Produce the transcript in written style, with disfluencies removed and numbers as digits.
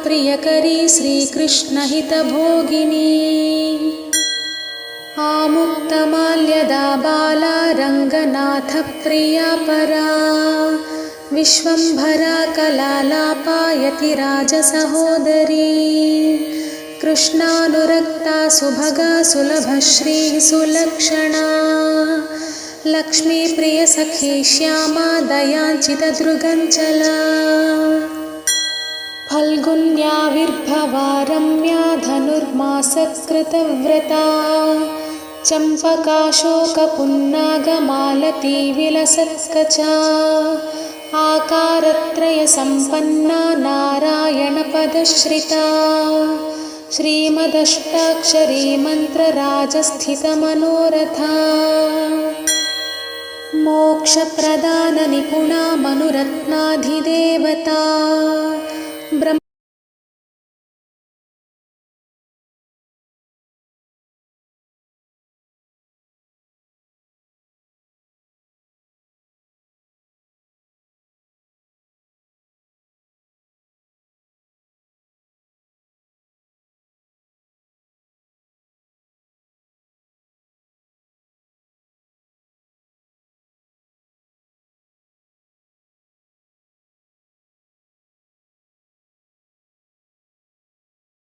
प्रियकरी श्रीकृष्णहितभोगिनी आमुक्तमाल्यदा बाला रङ्गनाथप्रिया परा विश्वम्भरा कलालापायति राजसहोदरी कृष्णानुरक्ता सुभगा सुलभश्रीः सुलक्षणा लक्ष्मीप्रियसखी श्यामा दयाञ्चितदृगञ्चला फल्गुन्याविर्भवा रम्या धनुर्मासकृतव्रता चम्पकाशोकपुन्नागमालती विलसत्कचा आकारत्रयसम्पन्ना नारायणपदश्रिता श्रीमदष्टाक्षरी मन्त्रराजस्थितमनोरथा मोक्षप्रदाननिपुणा मनुरत्नाधिदेवता